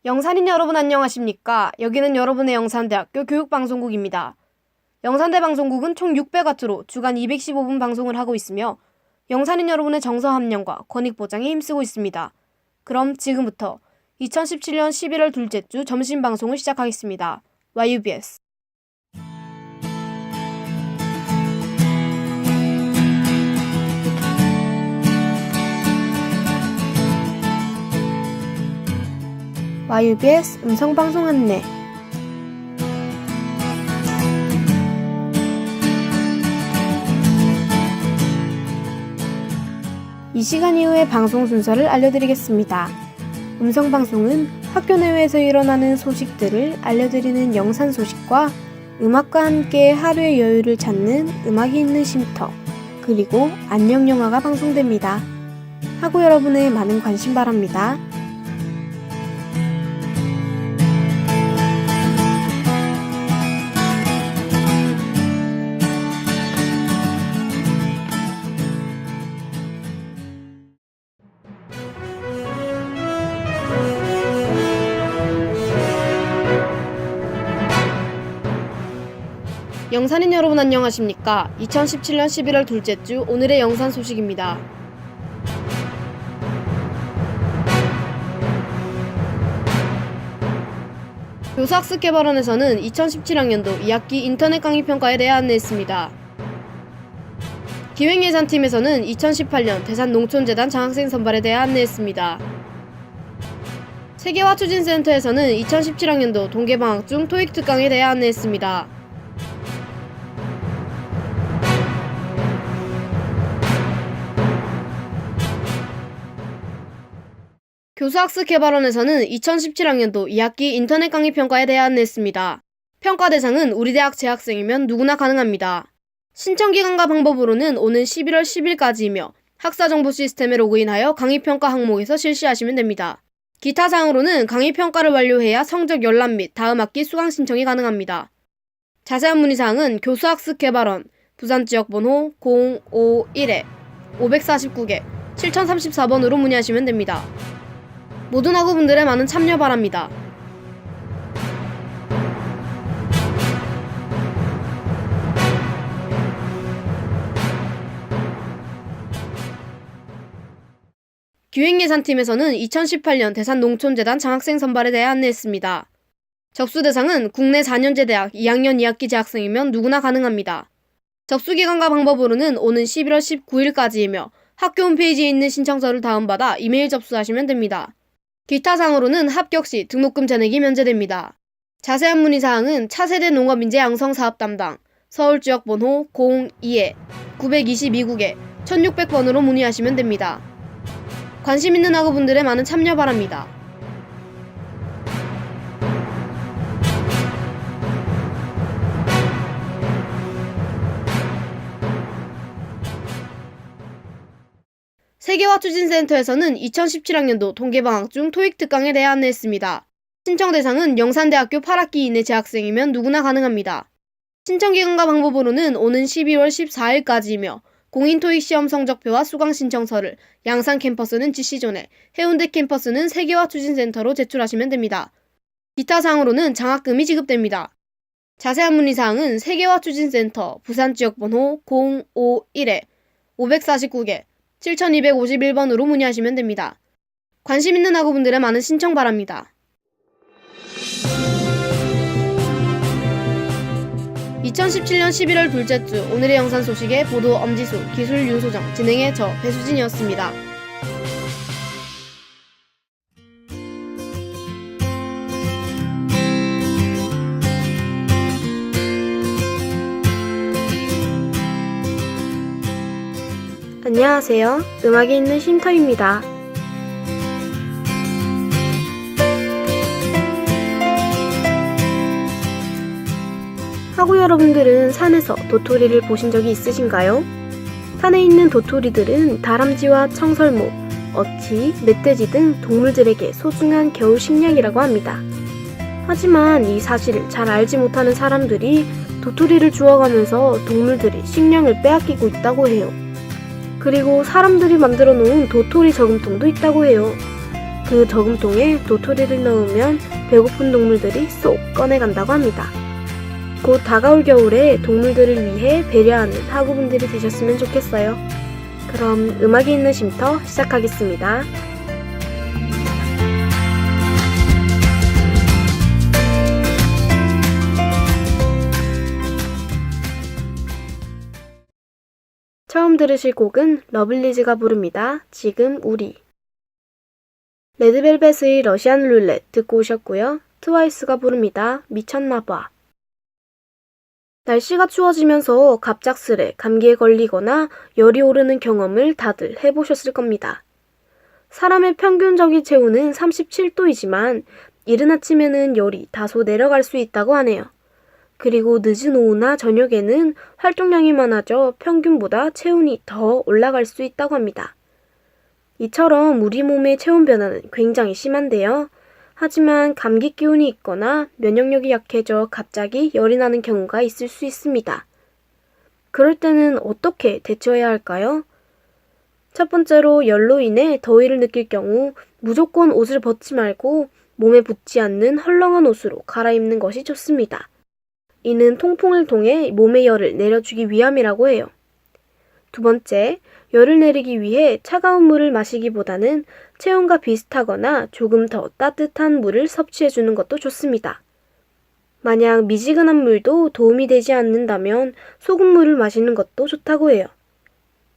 영산인 여러분 안녕하십니까? 여기는 여러분의 영산대학교 교육방송국입니다. 영산대 방송국은 총 600와트로 주간 215분 방송을 하고 있으며 영산인 여러분의 정서 함량과 권익 보장에 힘쓰고 있습니다. 그럼 지금부터 2017년 11월 둘째 주 점심 방송을 시작하겠습니다. YUBS YUBS 음성방송 안내. 이 시간 이후의 방송 순서를 알려드리겠습니다. 음성방송은 학교 내외에서 일어나는 소식들을 알려드리는 영산 소식과 음악과 함께 하루의 여유를 찾는 음악이 있는 쉼터, 그리고 안녕 영화가 방송됩니다. 학우 여러분의 많은 관심 바랍니다. 영산인 여러분 안녕하십니까? 2017년 11월 둘째 주 오늘의 영산 소식입니다. 교사학습개발원에서는 2017학년도 2학기 인터넷 강의 평가에 대해 안내했습니다. 기획예산팀에서는 2018년 대산농촌재단 장학생 선발에 대해 안내했습니다. 세계화추진센터에서는 2017학년도 동계방학 중 토익 특강에 대해 안내했습니다. 교수학습개발원에서는 2017학년도 2학기 인터넷 강의 평가에 대해 안내했습니다. 평가 대상은 우리 대학 재학생이면 누구나 가능합니다. 신청기간과 방법으로는 오는 11월 10일까지이며 학사정보 시스템에 로그인하여 강의평가 항목에서 실시하시면 됩니다. 기타 사항으로는 강의평가를 완료해야 성적 열람 및 다음 학기 수강 신청이 가능합니다. 자세한 문의사항은 교수학습개발원 부산지역번호 051-549개 7034번으로 문의하시면 됩니다. 모든 학우분들의 많은 참여 바랍니다. 기획예산팀에서는 2018년 대산농촌재단 장학생 선발에 대해 안내했습니다. 접수 대상은 국내 4년제 대학 2학년 2학기 재학생이면 누구나 가능합니다. 접수기간과 방법으로는 오는 11월 19일까지이며 학교 홈페이지에 있는 신청서를 다운받아 이메일 접수하시면 됩니다. 기타 사항으로는 합격 시 등록금 잔액이 면제됩니다. 자세한 문의사항은 차세대 농업인재 양성사업 담당 서울지역번호 02-922국에 1600번으로 문의하시면 됩니다. 관심 있는 학우분들의 많은 참여 바랍니다. 세계화추진센터에서는 2017학년도 동계방학 중 토익 특강에 대해 안내했습니다. 신청 대상은 영산대학교 8학기 이내 재학생이면 누구나 가능합니다. 신청기간과 방법으로는 오는 12월 14일까지이며 공인 토익 시험 성적표와 수강 신청서를 양산 캠퍼스는 GC존에, 해운대 캠퍼스는 세계화추진센터로 제출하시면 됩니다. 기타 사항으로는 장학금이 지급됩니다. 자세한 문의사항은 세계화추진센터 부산지역번호 051-549개 7251번으로 문의하시면 됩니다. 관심 있는 학우분들의 많은 신청 바랍니다. 2017년 11월 둘째 주 오늘의 영산 소식의 보도 엄지수, 기술 윤소정, 진행의 저 배수진이었습니다. 안녕하세요. 음악이 있는 쉼터입니다. 학우 여러분들은 산에서 도토리를 보신 적이 있으신가요? 산에 있는 도토리들은 다람쥐와 청설모, 어치, 멧돼지 등 동물들에게 소중한 겨울 식량이라고 합니다. 하지만 이 사실을 잘 알지 못하는 사람들이 도토리를 주워가면서 동물들이 식량을 빼앗기고 있다고 해요. 그리고 사람들이 만들어 놓은 도토리 저금통도 있다고 해요. 그 저금통에 도토리를 넣으면 배고픈 동물들이 쏙 꺼내간다고 합니다. 곧 다가올 겨울에 동물들을 위해 배려하는 학우분들이 되셨으면 좋겠어요. 그럼 음악이 있는 쉼터 시작하겠습니다. 처음 들으실 곡은 러블리즈가 부릅니다. 지금 우리. 레드벨벳의 러시안 룰렛 듣고 오셨고요. 트와이스가 부릅니다. 미쳤나봐. 날씨가 추워지면서 갑작스레 감기에 걸리거나 열이 오르는 경험을 다들 해보셨을 겁니다. 사람의 평균적인 체온은 37도이지만 이른 아침에는 열이 다소 내려갈 수 있다고 하네요. 그리고 늦은 오후나 저녁에는 활동량이 많아져 평균보다 체온이 더 올라갈 수 있다고 합니다. 이처럼 우리 몸의 체온 변화는 굉장히 심한데요. 하지만 감기 기운이 있거나 면역력이 약해져 갑자기 열이 나는 경우가 있을 수 있습니다. 그럴 때는 어떻게 대처해야 할까요? 첫 번째로 열로 인해 더위를 느낄 경우 무조건 옷을 벗지 말고 몸에 붙지 않는 헐렁한 옷으로 갈아입는 것이 좋습니다. 이는 통풍을 통해 몸의 열을 내려주기 위함이라고 해요. 두 번째, 열을 내리기 위해 차가운 물을 마시기보다는 체온과 비슷하거나 조금 더 따뜻한 물을 섭취해주는 것도 좋습니다. 만약 미지근한 물도 도움이 되지 않는다면 소금물을 마시는 것도 좋다고 해요.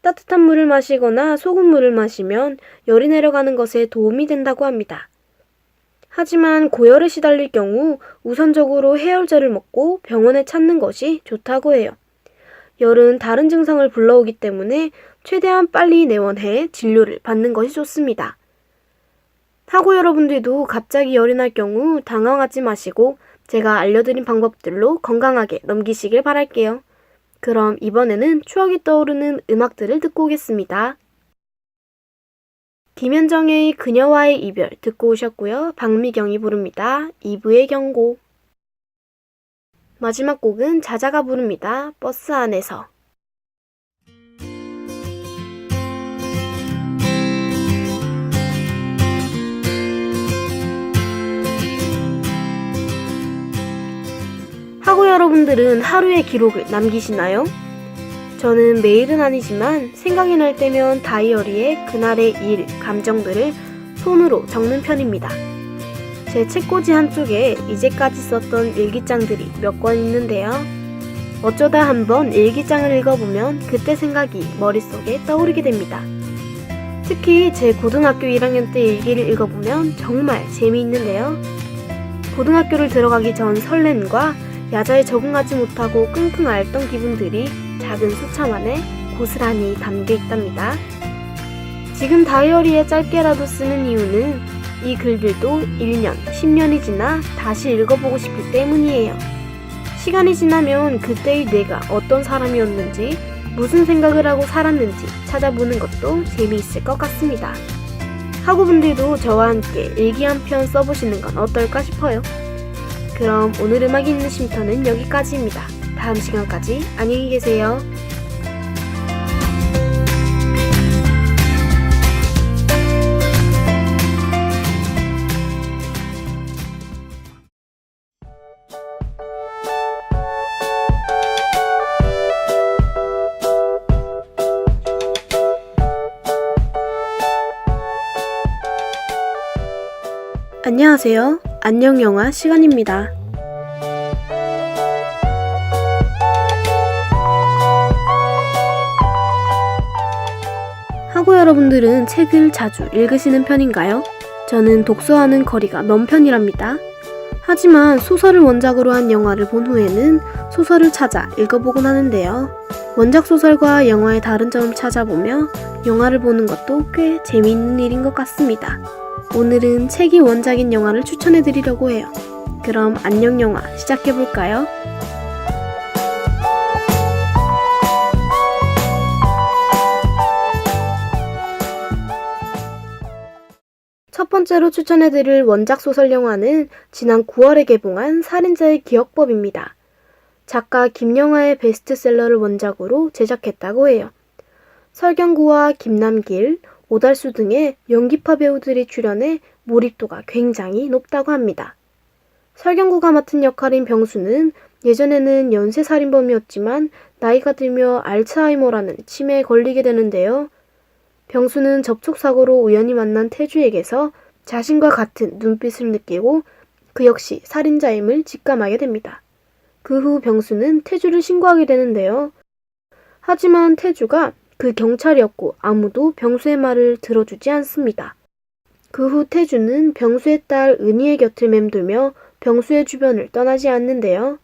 따뜻한 물을 마시거나 소금물을 마시면 열이 내려가는 것에 도움이 된다고 합니다. 하지만 고열에 시달릴 경우 우선적으로 해열제를 먹고 병원에 찾는 것이 좋다고 해요. 열은 다른 증상을 불러오기 때문에 최대한 빨리 내원해 진료를 받는 것이 좋습니다. 학우 여러분들도 갑자기 열이 날 경우 당황하지 마시고 제가 알려드린 방법들로 건강하게 넘기시길 바랄게요. 그럼 이번에는 추억이 떠오르는 음악들을 듣고 오겠습니다. 김현정의 그녀와의 이별 듣고 오셨고요. 박미경이 부릅니다. 2부의 경고. 마지막 곡은 자자가 부릅니다. 버스 안에서. 학우 여러분들은 하루의 기록을 남기시나요? 저는 매일은 아니지만 생각이 날 때면 다이어리에 그날의 일, 감정들을 손으로 적는 편입니다. 제 책꽂이 한쪽에 이제까지 썼던 일기장들이 몇 권 있는데요. 어쩌다 한번 일기장을 읽어보면 그때 생각이 머릿속에 떠오르게 됩니다. 특히 제 고등학교 1학년 때 일기를 읽어보면 정말 재미있는데요. 고등학교를 들어가기 전 설렘과 야자에 적응하지 못하고 끙끙 앓던 기분들이 작은 수첩 안에 고스란히 담겨 있답니다. 지금 다이어리에 짧게라도 쓰는 이유는 이 글들도 1년, 10년이 지나 다시 읽어보고 싶기 때문이에요. 시간이 지나면 그때의 내가 어떤 사람이었는지, 무슨 생각을 하고 살았는지 찾아보는 것도 재미있을 것 같습니다. 학우분들도 저와 함께 일기 한 편 써보시는 건 어떨까 싶어요. 그럼 오늘 음악이 있는 쉼터는 여기까지입니다. 다음 시간까지 안녕히 계세요. 안녕하세요. 안녕영화 시간입니다. 학우 여러분들은 책을 자주 읽으시는 편인가요? 저는 독서하는 거리가 먼 편이랍니다. 하지만 소설을 원작으로 한 영화를 본 후에는 소설을 찾아 읽어보곤 하는데요. 원작 소설과 영화의 다른 점을 찾아보며 영화를 보는 것도 꽤 재미있는 일인 것 같습니다. 오늘은 책이 원작인 영화를 추천해드리려고 해요. 그럼 안녕 영화 시작해볼까요? 첫 번째로 추천해드릴 원작 소설 영화는 지난 9월에 개봉한 살인자의 기억법입니다. 작가 김영하의 베스트셀러를 원작으로 제작했다고 해요. 설경구와 김남길, 오달수 등의 연기파 배우들이 출연해 몰입도가 굉장히 높다고 합니다. 설경구가 맡은 역할인 병수는 예전에는 연쇄살인범이었지만 나이가 들며 알츠하이머라는 치매에 걸리게 되는데요. 병수는 접촉사고로 우연히 만난 태주에게서 자신과 같은 눈빛을 느끼고 그 역시 살인자임을 직감하게 됩니다. 그 후 병수는 태주를 신고하게 되는데요. 하지만 태주가 그 경찰이었고 아무도 병수의 말을 들어주지 않습니다. 그 후 태주는 병수의 딸 은희의 곁을 맴돌며 병수의 주변을 떠나지 않는데요.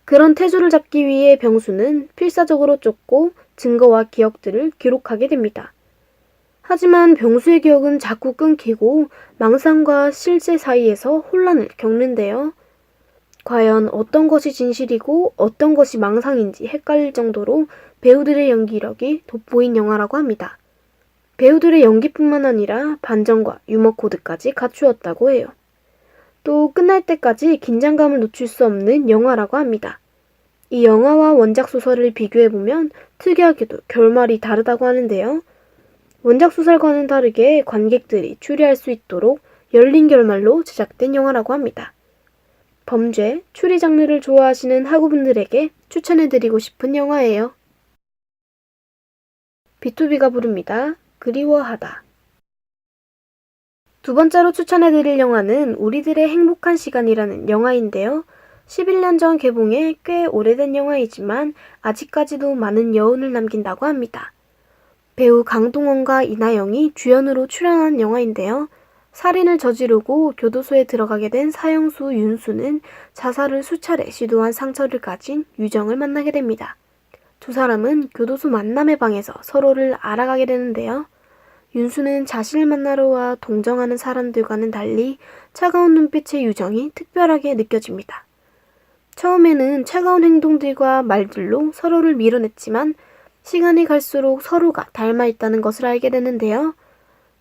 그런 태주를 잡기 위해 병수는 필사적으로 쫓고 증거와 기억들을 기록하게 됩니다. 하지만 병수의 기억은 자꾸 끊기고 망상과 실제 사이에서 혼란을 겪는데요. 과연 어떤 것이 진실이고 어떤 것이 망상인지 헷갈릴 정도로 배우들의 연기력이 돋보인 영화라고 합니다. 배우들의 연기뿐만 아니라 반전과 유머 코드까지 갖추었다고 해요. 또 끝날 때까지 긴장감을 놓칠 수 없는 영화라고 합니다. 이 영화와 원작 소설을 비교해보면 특이하게도 결말이 다르다고 하는데요. 원작 소설과는 다르게 관객들이 추리할 수 있도록 열린 결말로 제작된 영화라고 합니다. 범죄, 추리 장르를 좋아하시는 학우분들에게 추천해드리고 싶은 영화예요. B2B가 부릅니다. 그리워하다. 두 번째로 추천해드릴 영화는 우리들의 행복한 시간이라는 영화인데요. 11년 전 개봉해 꽤 오래된 영화이지만 아직까지도 많은 여운을 남긴다고 합니다. 배우 강동원과 이나영이 주연으로 출연한 영화인데요. 살인을 저지르고 교도소에 들어가게 된 사형수 윤수는 자살을 수차례 시도한 상처를 가진 유정을 만나게 됩니다. 두 사람은 교도소 만남의 방에서 서로를 알아가게 되는데요. 윤수는 자신을 만나러 와 동정하는 사람들과는 달리 차가운 눈빛의 유정이 특별하게 느껴집니다. 처음에는 차가운 행동들과 말들로 서로를 밀어냈지만 시간이 갈수록 서로가 닮아 있다는 것을 알게 되는데요.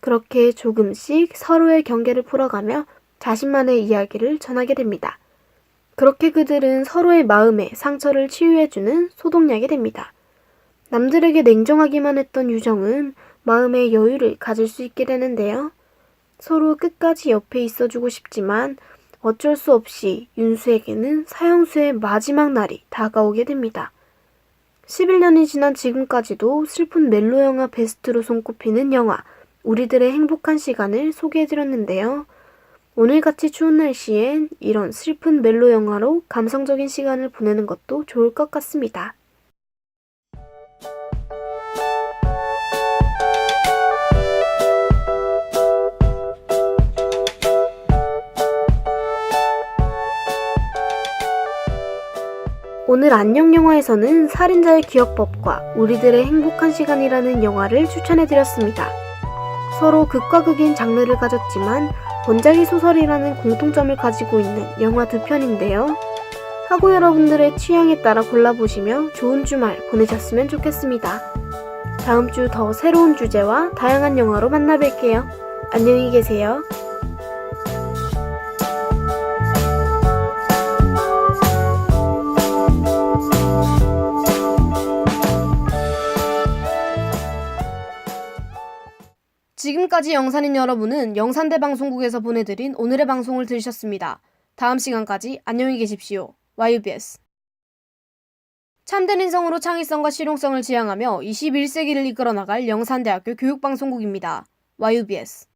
그렇게 조금씩 서로의 경계를 풀어가며 자신만의 이야기를 전하게 됩니다. 그렇게 그들은 서로의 마음에 상처를 치유해주는 소독약이 됩니다. 남들에게 냉정하기만 했던 유정은 마음의 여유를 가질 수 있게 되는데요. 서로 끝까지 옆에 있어주고 싶지만 어쩔 수 없이 윤수에게는 사형수의 마지막 날이 다가오게 됩니다. 11년이 지난 지금까지도 슬픈 멜로 영화 베스트로 손꼽히는 영화 우리들의 행복한 시간을 소개해드렸는데요. 오늘같이 추운 날씨엔 이런 슬픈 멜로 영화로 감성적인 시간을 보내는 것도 좋을 것 같습니다. 오늘 안녕영화에서는 살인자의 기억법과 우리들의 행복한 시간이라는 영화를 추천해드렸습니다. 서로 극과 극인 장르를 가졌지만 원작이 소설이라는 공통점을 가지고 있는 영화 두 편인데요. 하고 여러분들의 취향에 따라 골라보시며 좋은 주말 보내셨으면 좋겠습니다. 다음 주 더 새로운 주제와 다양한 영화로 만나뵐게요. 안녕히 계세요. 지금까지 영산인 여러분은 영산대방송국에서 보내드린 오늘의 방송을 들으셨습니다. 다음 시간까지 안녕히 계십시오. YUBS 참된 인성으로 창의성과 실용성을 지향하며 21세기를 이끌어 나갈 영산대학교 교육방송국입니다. YUBS